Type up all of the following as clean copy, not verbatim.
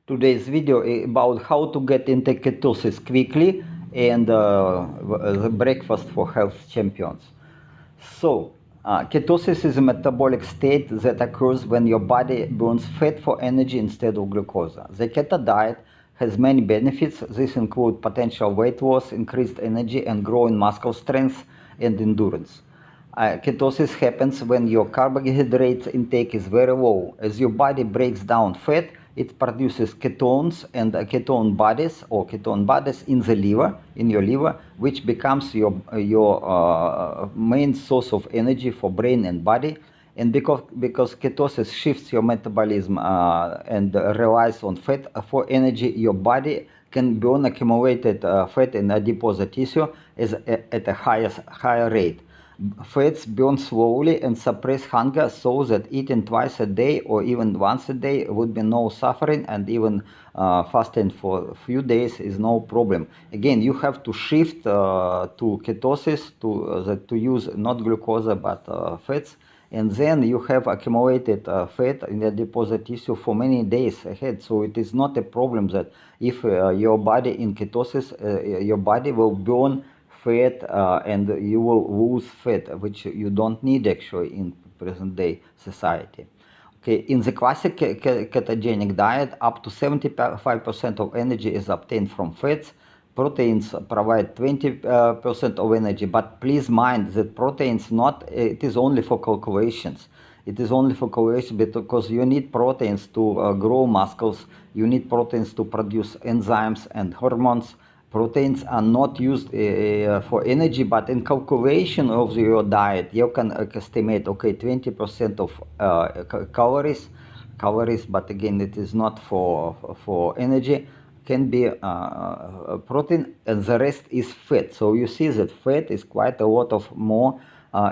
Today's video is about how to get into ketosis quickly and the breakfast for health champions. So, ketosis is a metabolic state that occurs when your body burns fat for energy instead of glucose. The keto diet has many benefits. These include potential weight loss, increased energy, and growing muscle strength and endurance. Ketosis happens when your carbohydrate intake is very low. As your body breaks down fat, it produces ketones and ketone bodies or ketone bodies in the liver, in your liver, which becomes your main source of energy for brain and body. And because ketosis shifts your metabolism and relies on fat for energy, your body can burn accumulated fat in adipose tissue at a higher rate. Fats burn slowly and suppress hunger, so that eating twice a day or even once a day would be no suffering, and even fasting for a few days is no problem. Again, you have to shift to ketosis to use not glucose but fats, and then you have accumulated fat in the deposit tissue for many days ahead. So it is not a problem that if your body in ketosis, your body will burn fat and you will lose fat, which you don't need actually in present day society. Okay, in the classic ketogenic diet, up to 75% of energy is obtained from fats. Proteins provide 20% of energy, but please mind that proteins it is only for calculations. It is only for calculation because you need proteins to grow muscles, you need proteins to produce enzymes and hormones. Proteins are not used for energy, but in calculation of your diet, you can estimate, okay, 20% of calories, but again, it is not for energy, can be protein, and the rest is fat. So you see that fat is quite a lot of more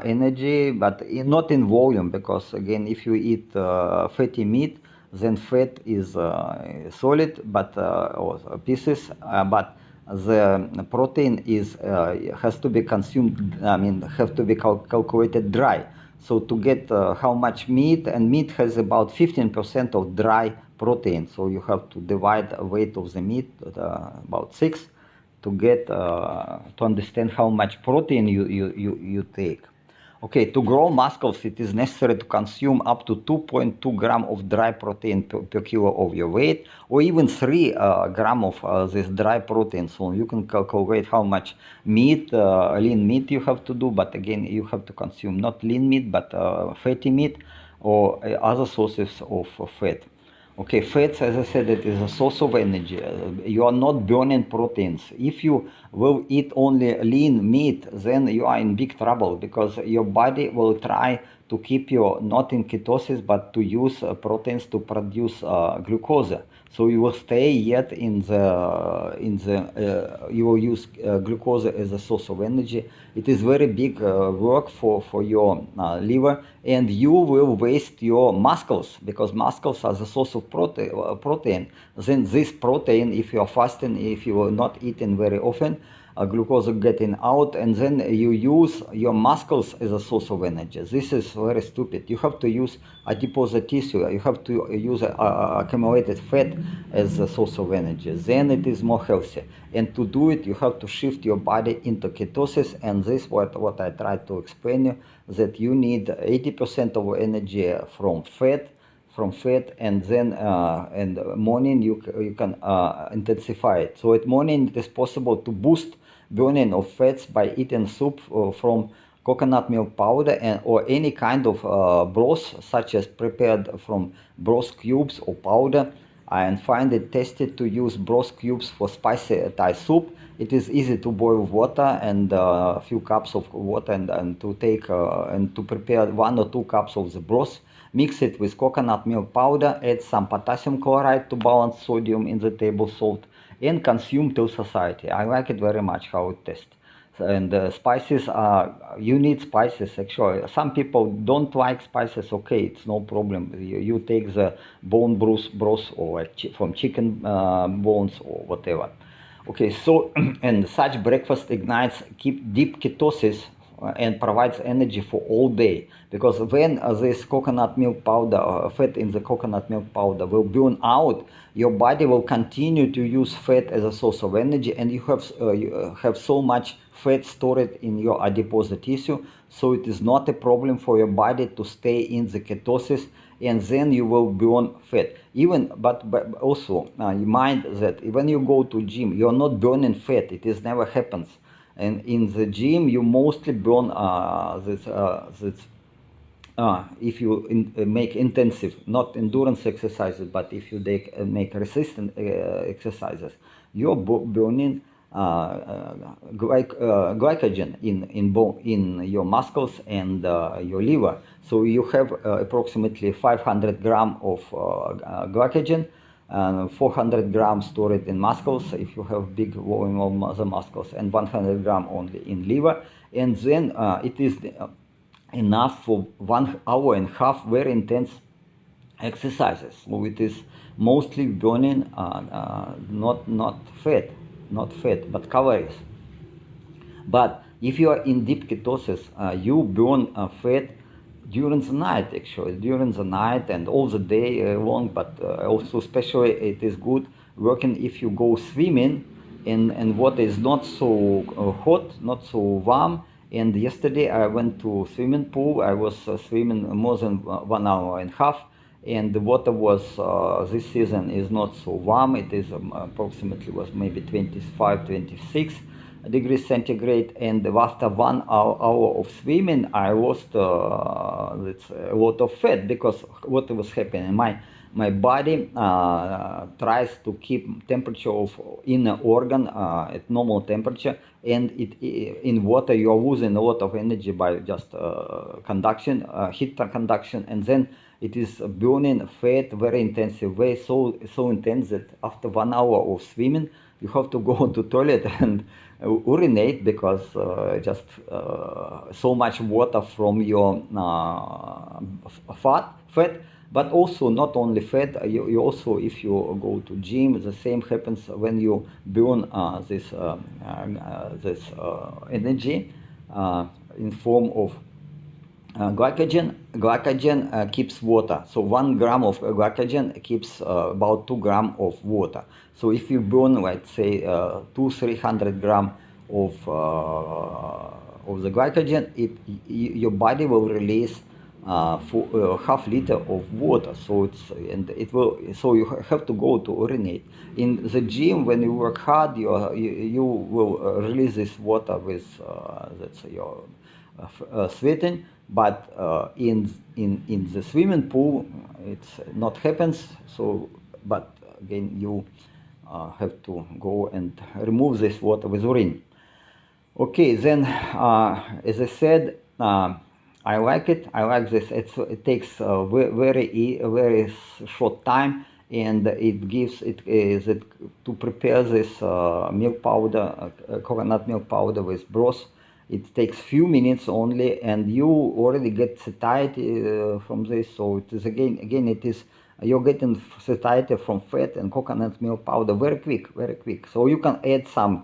energy, but not in volume, because again, if you eat fatty meat, then fat is solid, but or pieces, but the protein has to be consumed. I mean, have to be calculated dry. So to get how much meat, and meat has about 15% of dry protein. So you have to divide the weight of the meat about 6 to get to understand how much protein you take. Okay, to grow muscles, it is necessary to consume up to 2.2 gram of dry protein per kilo of your weight, or even 3 gram of this dry protein. So you can calculate how much meat, lean meat you have to do, but again, you have to consume not lean meat, but fatty meat or other sources of fat. Okay, fats, as I said, it is a source of energy. You are not burning proteins. If you will eat only lean meat, then you are in big trouble, because your body will try to keep you not in ketosis, but to use proteins to produce glucose. So you will stay yet you will use glucose as a source of energy. It is very big work for your liver, and you will waste your muscles, because muscles are the source of protein. Then this protein, if you are fasting, if you are not eating very often, glucose getting out, and then you use your muscles as a source of energy. This is very stupid. You have to use adipose tissue. You have to use accumulated fat as a source of energy. Then it is more healthy. And to do it, you have to shift your body into ketosis. And this is what I tried to explain you, that you need 80% of energy from fat, and then in the morning you can intensify it. So at morning it is possible to boost burning of fats by eating soup from coconut milk powder or any kind of broth, such as prepared from broth cubes or powder. And find it tested to use broth cubes for spicy Thai soup. It is easy to boil water and a few cups of water, and to take and to prepare 1 or 2 cups of the broth. Mix it with coconut milk powder, add some potassium chloride to balance sodium in the table salt, and consume till satiety. I like it very much how it tastes. And spices you need spices actually. Some people don't like spices. Okay, it's no problem. You take the bone broth or like from chicken bones or whatever. Okay, so and such breakfast ignites keep deep ketosis and provides energy for all day. Because when this coconut milk powder, fat in the coconut milk powder will burn out, your body will continue to use fat as a source of energy, and you have so much fat stored in your adipose tissue, so it is not a problem for your body to stay in the ketosis, and then you will burn fat. But also you mind that when you go to gym, you're not burning fat. It is never happens. And in the gym, you mostly burn if you make intensive, not endurance exercises, but if you make resistant exercises, you're burning glycogen in your muscles and your liver. So you have approximately 500 grams of glycogen, 400 grams stored in muscles if you have big volume of the muscles, and 100 grams only in liver. And then it is enough for 1 hour and a half very intense exercises. So it is mostly burning not fat, but calories. But if you are in deep ketosis, you burn fat during the night, actually, during the night and all the day long. But also, especially, it is good working if you go swimming and water is not so hot, not so warm. And yesterday I went to swimming pool. I was swimming more than 1 hour and a half, and the water was this season is not so warm. It is approximately was maybe 25, 26 degrees centigrade, and after 1 hour of swimming I lost a lot of fat, because what was happening, my body tries to keep temperature of inner organ at normal temperature, and in water you are losing a lot of energy by just conduction, heat conduction, and then it is burning fat very intensive way, so intense that after 1 hour of swimming you have to go to toilet and urinate, because just so much water from your fat. But also not only fat, you also, if you go to gym, the same happens when you burn this energy in form of glycogen. Glycogen keeps water, so 1 gram of glycogen keeps about 2 grams of water. So if you burn, let's say, 200-300 grams of the glycogen, your body will release for half liter of water. So so you have to go to urinate. In the gym, when you work hard, you will release this water with that's your sweating. But in the swimming pool, it's not happens. So, but again, you have to go and remove this water with urine. Okay, then as I said, I like it. I like this. It takes very short time, and it gives to prepare this milk powder, coconut milk powder with broth. It takes few minutes only, and you already get satiety from this. So it is again it is you're getting satiety from fat and coconut milk powder very quick. So you can add some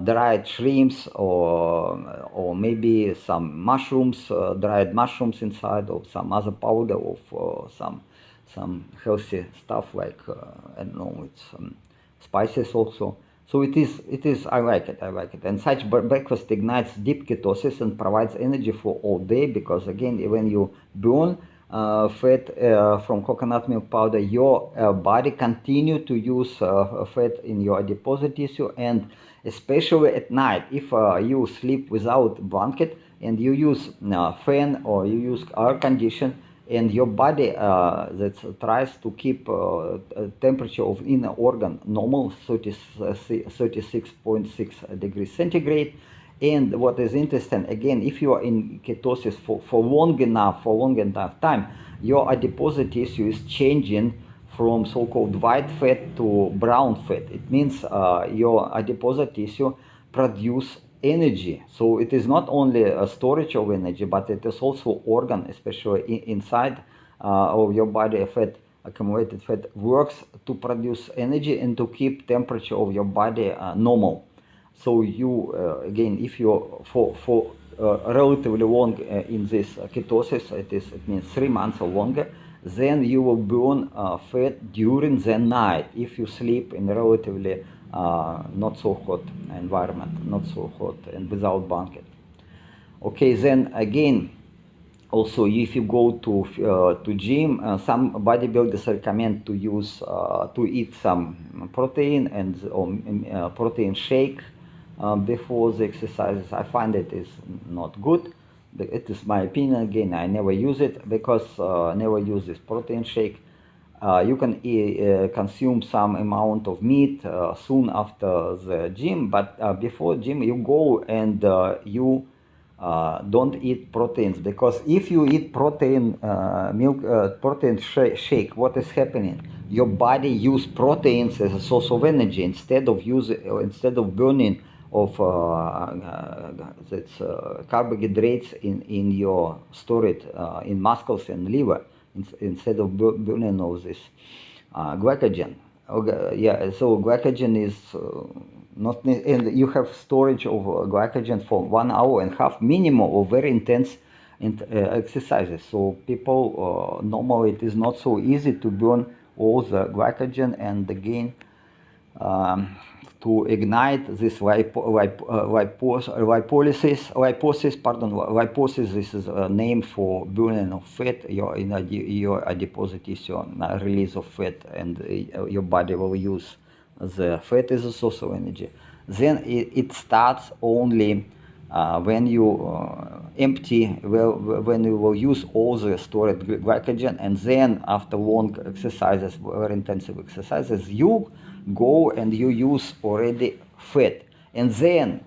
dried shrimps or maybe some mushrooms, dried mushrooms inside, or some other powder of some healthy stuff like I don't know, it's spices also. So it is I like it. And such breakfast ignites deep ketosis and provides energy for all day, because again, when you burn fat from coconut milk powder, your body continue to use fat in your adipose tissue. And especially at night, if you sleep without blanket and you use fan or you use air condition, and your body that tries to keep temperature of inner organ normal, 36.6 degrees centigrade. And what is interesting, again, if you are in ketosis for long enough time, your adipose tissue is changing from so-called white fat to brown fat. It means your adipose tissue produce energy. So it is not only a storage of energy, but it is also organ, especially inside of your body. Fat, accumulated fat, works to produce energy and to keep temperature of your body normal. So you again, if you for relatively long in this ketosis, it means 3 months or longer, then you will burn fat during the night if you sleep in a relatively not so hot environment, not so hot and without blanket. Okay, then again, also if you go to gym, some bodybuilders recommend to use to eat some protein and protein shake before the exercises. I find it is not good. It is my opinion. Again, I never use it because never use this protein shake. You can consume some amount of meat soon after the gym, but before gym you go and you don't eat proteins, because if you eat protein protein shake, what is happening? Your body use proteins as a source of energy instead of burning of carbohydrates in your storage in muscles and liver, instead of burning of this glycogen. Yeah, so glycogen is not, and you have storage of glycogen for 1.5 hours minimum of very intense exercises. So people normally it is not so easy to burn all the glycogen, and again to ignite this lipolysis. This is a name for burning of fat, your deposition, release of fat, and your body will use the fat as a source of energy. Then it starts only when you empty, when you will use all the stored glycogen, and then after long exercises, very intensive exercises, you go and you use already fat. And then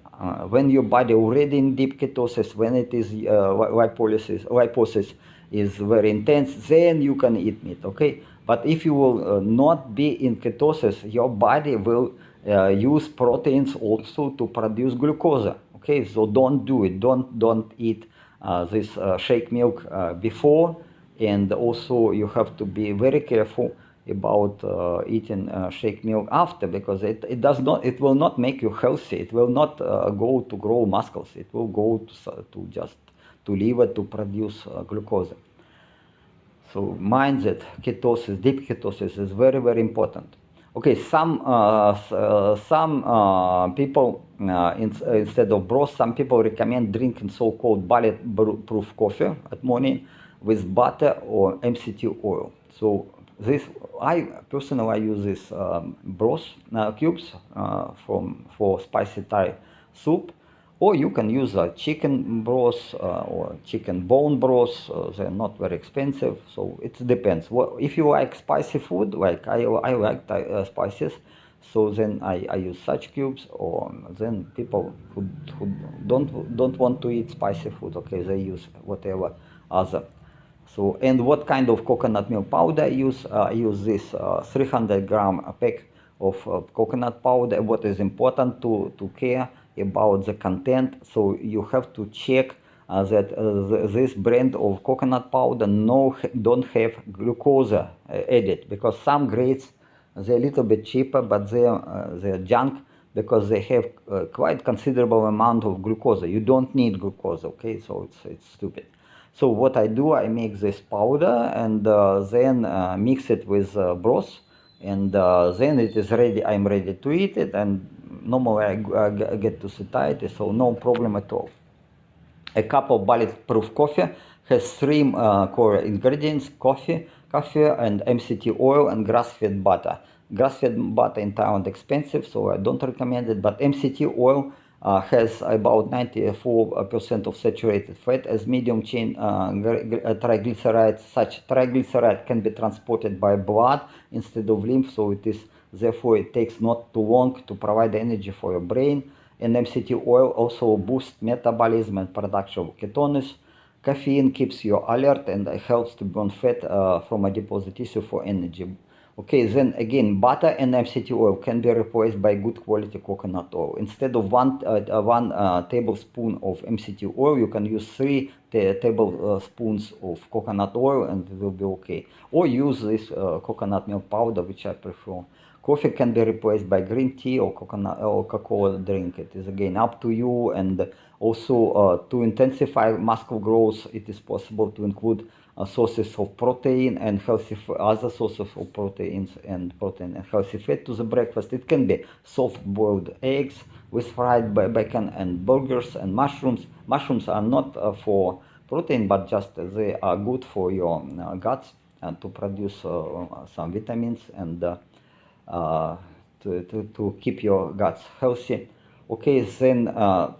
when your body already in deep ketosis, when it is lipolysis is very intense, then you can eat meat, okay? But if you will not be in ketosis, your body will use proteins also to produce glucose. Okay, so don't do it. Don't eat this shake milk before, and also you have to be very careful about eating shake milk after, because it will not make you healthy. It will not go to grow muscles. It will go to just to liver to produce glucose. So mind that ketosis, deep ketosis, is very, very important. Okay, some people instead of broth, some people recommend drinking so-called bulletproof coffee at morning with butter or MCT oil. So this, I personally use this broth cubes for spicy Thai soup. Or you can use a chicken broth or chicken bone broth. They're not very expensive, so it depends. If you like spicy food, like I like spices, so then I use such cubes. Or then people who don't want to eat spicy food, okay, they use whatever other. So, and what kind of coconut milk powder I use? I use this 300-gram pack of coconut powder. What is important to care about the content, so you have to check that this brand of coconut powder don't have glucose added, because some grades, they're a little bit cheaper, but they're junk, because they have quite considerable amount of glucose. You don't need glucose, okay? So it's stupid. So what I do, I make this powder and then mix it with broth, and then it is ready. I'm ready to eat it, and normally I get to satiety, so no problem at all. A cup of bulletproof coffee has 3 core ingredients: coffee and MCT oil and grass-fed butter. Grass-fed butter in Thailand expensive, so I don't recommend it, but MCT oil has about 94% of saturated fat as medium chain triglycerides. Such triglyceride can be transported by blood instead of lymph, so therefore it takes not too long to provide energy for your brain. And MCT oil also boosts metabolism and production of ketones. Caffeine keeps you alert and helps to burn fat from adipose tissue for energy. Okay, then again, butter and MCT oil can be replaced by good quality coconut oil. Instead of one tablespoon of MCT oil, you can use 3 tablespoons of coconut oil, and it will be okay. Or use this coconut milk powder, which I prefer. Coffee can be replaced by green tea or coconut or cocoa drink. It is again up to you, and Also, to intensify muscle growth, it is possible to include sources of protein and other sources of proteins and protein and healthy fat to the breakfast. It can be soft-boiled eggs with fried bacon and burgers and mushrooms. Mushrooms are not for protein, but just they are good for your guts and to produce some vitamins and to keep your guts healthy. Okay, then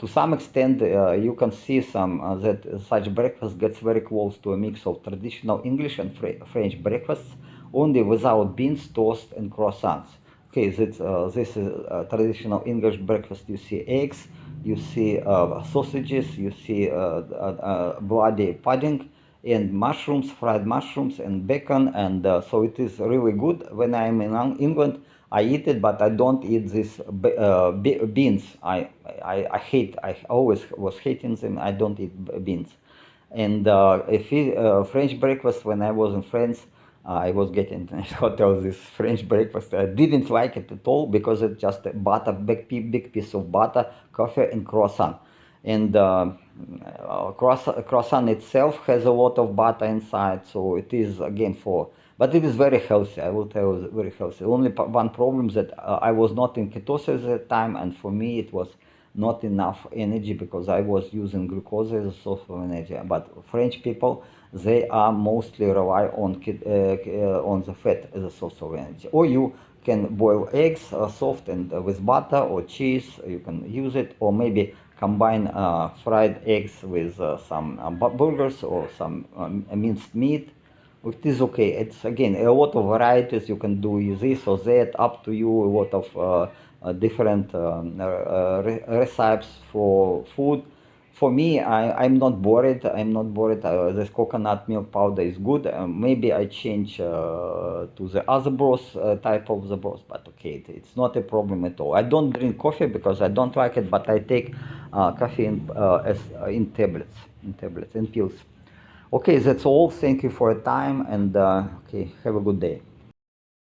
to some extent you can see that such breakfast gets very close to a mix of traditional English and French breakfasts, only without beans, toast, and croissants. Okay, this is traditional English breakfast. You see eggs, you see sausages, you see bloody pudding, and mushrooms, fried mushrooms, and bacon, and so it is really good. When I'm in England, I eat it, but I don't eat these beans. I hate. I always was hating them. I don't eat beans. And French breakfast, when I was in France, I was getting in hotel this French breakfast. I didn't like it at all because it's just a butter, big piece of butter, coffee, and croissant. And croissant itself has a lot of butter inside, so it is again but it is very healthy. I will tell you, very healthy. Only one problem that I was not in ketosis at that time, and for me it was not enough energy because I was using glucose as a source of energy. But French people, they are mostly rely on the fat as a source of energy. Or you can boil eggs soft and with butter or cheese. You can use it, or maybe combine fried eggs with some burgers or some minced meat. It is okay. It's again a lot of varieties. You can do this or that, up to you. A lot of different recipes for food. For me, I'm not bored. I'm not bored. This coconut milk powder is good. Maybe I change to the other broth type of the broth, but okay, it's not a problem at all. I don't drink coffee because I don't like it, but I take coffee in tablets, in pills. Okay, that's all. Thank you for your time, and okay, have a good day.